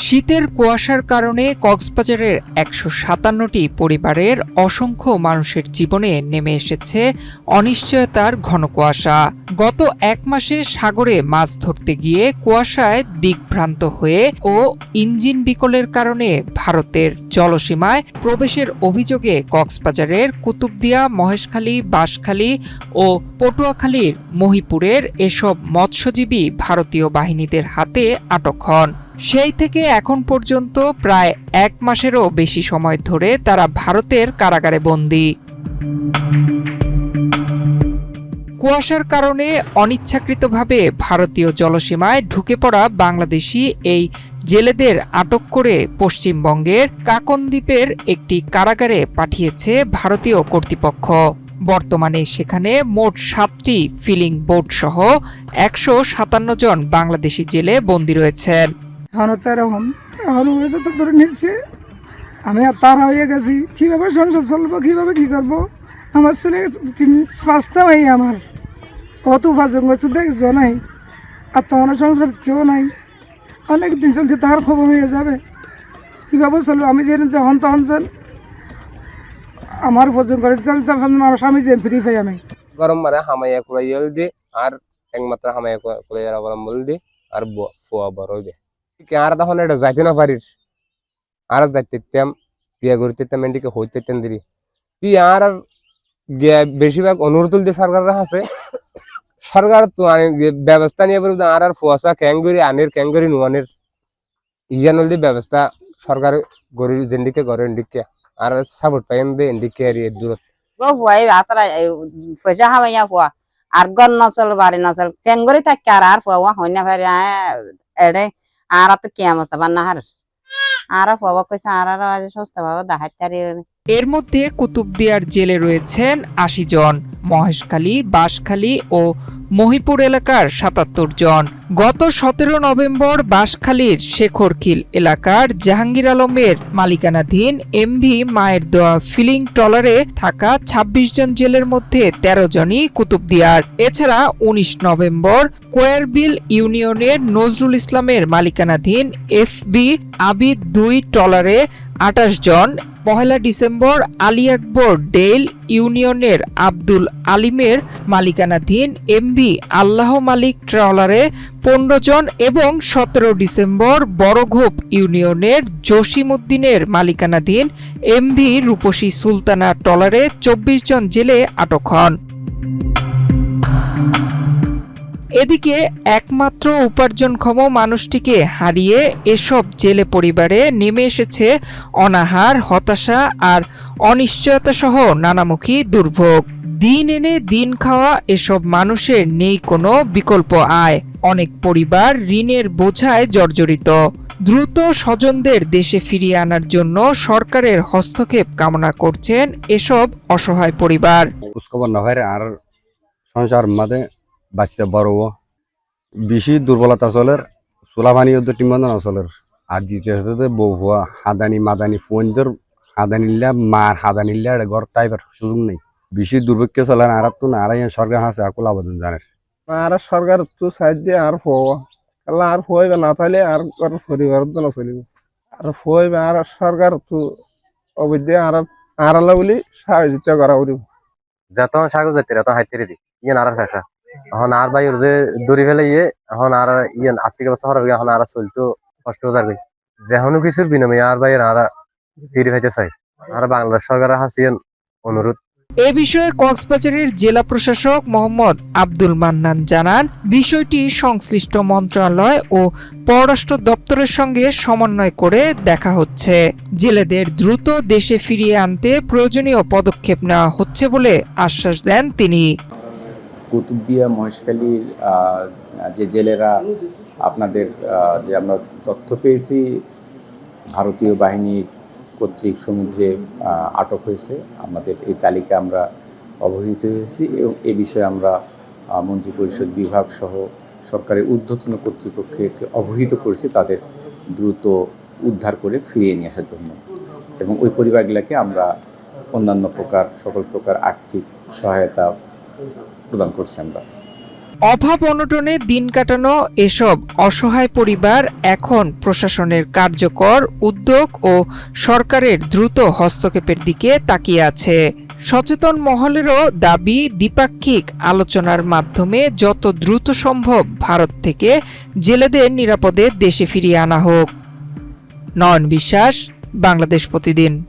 শীতের কুয়াশার কারণে কক্সবাজারের ১৫৭টি পরিবারের অসংখ্য মানুষের জীবনে নেমে এসেছে অনিশ্চয়তার ঘন কুয়াশা। গত এক মাসে সাগরে মাছ ধরতে গিয়ে কুয়াশায় দিকভ্রান্ত হয়ে ও ইঞ্জিন বিকলের কারণে ভারতের জলসীমায় প্রবেশের অভিযোগে কক্সবাজারের কুতুবদিয়া, মহেশখালী, বাঁশখালী ও পটুয়াখালীর মহিপুরের এসব মৎস্যজীবী ভারতীয় বাহিনীদের হাতে আটক হন। সেই থেকে এখন পর্যন্ত প্রায় এক মাসেরও বেশি সময় ধরে তারা ভারতের কারাগারে বন্দী। কুয়াশার কারণে অনিচ্ছাকৃতভাবে ভারতীয় জলসীমায় ঢুকে পড়া বাংলাদেশি এই জেলেদের আটক করে পশ্চিমবঙ্গের কাকনদ্বীপের একটি কারাগারে পাঠিয়েছে ভারতীয় কর্তৃপক্ষ। বর্তমানে সেখানে মোট 7টি ফিলিং বোট সহ 157 জন বাংলাদেশি জেলে বন্দী রয়েছেন। আমি আর তার হয়ে গেছি, কিভাবে সংসার চলবো, কিভাবে কি করবো। আমার ছেলে 5টা ভাই, আমার কত উপার্জন করতে দেখছো নাই, আর তোমার সংসার কেউ নাই। অনেক দিন চলছে, তার খবর হয়ে যাবে, কিভাবে চলবো। আমি যে যখন তখন যেন আমার উপার্জন করে আমার স্বামী যে ফ্রি পাই। আমি গরম মারে হামাইয়া কুড়াইয়া দি আর একমাত্র হামাইয়া কুড়াইয়ার অবলম্বন দি আর ফোয়া বড় হইবে। আর তখন এটা যাইতে না পারিস, আর যাইতেম গিয়া ঘুরতেম এদিকে হইতেম দিদি তুই আর গিয়া বেশিরভাগ অনুরোধ তুলতে সরকাররা আছে। সরকার তো ব্যবস্থা নিয়ে বলবে আর ফোয়াশা ক্যাঙ্গুরি আনের ক্যাঙ্গুরি নুয়ানের ইয়ানল দি ব্যবস্থা সরকার গড়ি যেদিকে গড়ে এদিকে আর সাপোর্ট পাইন দে এদিকে আর দূরত গো ফুয়াই আতরা পয়সা হামাইয়া ফুয়া আর গন নসল বাড়ি নসল ক্যাঙ্গুরি থাকে আর ফুয়া হইনা ফেরে এড়ে আর তো কিয়ামত বান্না হার আর ফুয়া কইছে আর আজ সস্তা ভাবে দাহাইতারি। এর মধ্যে কুতুবদিয়ার জেলে রয়েছেন 80 জন, মহেশখালী, বাঁশখালী ও মহিপুর এলাকার 77 জন। গত 17 নভেম্বর বাঁশখালীর শেখরখিল এলাকার জাহাঙ্গীর আলমের মালিকানাধীন এমভি মায়ের দোয়া ফিলিং ট্রলারে থাকা 26 জন জেলের মধ্যে 13 জনই কুতুবদিয়ার। এছাড়া 19 নভেম্বর কোয়ারবিল ইউনিয়নের নজরুল ইসলামের মালিকানাধীন এফবি আবিদ 2 ট্রলারে 28 জন, 1 ডিসেম্বর আলী আকবর ডেইল ইউনিয়নের আব্দুল আলিমের মালিকানাধীন এমভি আল্লাহ মালিক ট্রলারে 15 জন এবং 17 ডিসেম্বর বড়ঘোপ ইউনিয়নের জসিম উদ্দিনের মালিকানাধীন এমভি রূপসী সুলতানা ট্রলারে 24 জন জেলে আটক হন। এদিকে একমাত্র উপার্জনক্ষম মানুষটিকে হারিয়ে এসব জেলে পরিবারে নেমে এসেছে অনাহার, হতাশা আর অনিশ্চয়তা সহ নানামুখী দুর্ভোগ। দিন এনে দিন খাওয়া এসব মানুষের নেই কোনো বিকল্প আয়। অনেক পরিবার ঋণের বোঝায় জর্জরিত। দ্রুত স্বজনদের দেশে ফিরিয়ে আনার জন্য সরকারের হস্তক্ষেপ কামনা করছেন এসব অসহায় পরিবার। আর সংসার মাঝে বাচ্চা বড় বেশি দুর্বলতা চলের চোলাপানি টিমান চলের আর দ্বিতীয় বউ ফুয়া হাদানি মাদানি ফোনদের হাদানিল্লা মার হাদানিল্লা ঘর টাইপের সুযোগ নেই। বেশি দুর্ভিক্ষ চলেন আর তো না আর সরকার আছে আকুল আবেদন জানের আর সরকার তো সাইড দিয়ে আর ফোয়া আর ফোয়াইবে না তাহলে আর পরিবার না চলিব। আর ফোয়াইবে আর সরকার তো অবৈধ আর আড়ালা বলি সাহায্য করা উচিত। যত সাগর যাইতে তত হাইতে দি ইয়ান আর ফেসা এখন আর ভাই ওর যে দড়ি ফেলে এখন আর ইয়ান আর্থিক অবস্থা খারাপ এখন আর চলতো কষ্ট যাবে যেহনো কিছুর বিনিময়ে আর ভাই আর ফিরে খাইতে চাই আর বাংলাদেশ সরকারের হাসিয়ান অনুরোধ। এ বিষয়ে কক্সবাজারের জেলা প্রশাসক মোহাম্মদ আব্দুল মান্নান জানান, বিষয়টি সংশ্লিষ্ট মন্ত্রণালয় ও পররাষ্ট্র দপ্তরের সঙ্গে সমন্বয় করে দেখা হচ্ছে। জেলেদের দ্রুত দেশে ফিরিয়ে আনতে প্রয়োজনীয় পদক্ষেপ নেওয়া হচ্ছে বলে আশ্বাস দেন তিনি। কুতুবদিয়া, মহেশখালীর যে জেলেরা আপনাদের যে আমরা তথ্য পেয়েছি ভারতীয় বাহিনীর কর্তৃক সমুদ্রে আটক হয়েছে, আমাদের এই তালিকা আমরা অবহিত হয়েছি এবং এ বিষয়ে আমরা মন্ত্রিপরিষদ বিভাগ সহ সরকারের ঊর্ধ্বতন কর্তৃপক্ষকে অবহিত করেছি তাদের দ্রুত উদ্ধার করে ফিরিয়ে নিয়ে আসার জন্য এবং ওই পরিবারগুলোকে আমরা অন্যান্য প্রকার সকল প্রকার আর্থিক সহায়তা প্রদান করছি আমরা। অভাব অনটনে দিন কাটানো এসব অসহায় পরিবার এখন প্রশাসনের কার্যকর উদ্যোগ ও সরকারের দ্রুত হস্তক্ষেপের দিকে তাকিয়ে আছে। সচেতন মহলেরও দাবি, দ্বিপাক্ষিক আলোচনার মাধ্যমে যত দ্রুত সম্ভব ভারত থেকে জেলেদের নিরাপদে দেশে ফিরিয়ে আনা হোক। নয়ন বিশ্বাস, বাংলাদেশ প্রতিদিন।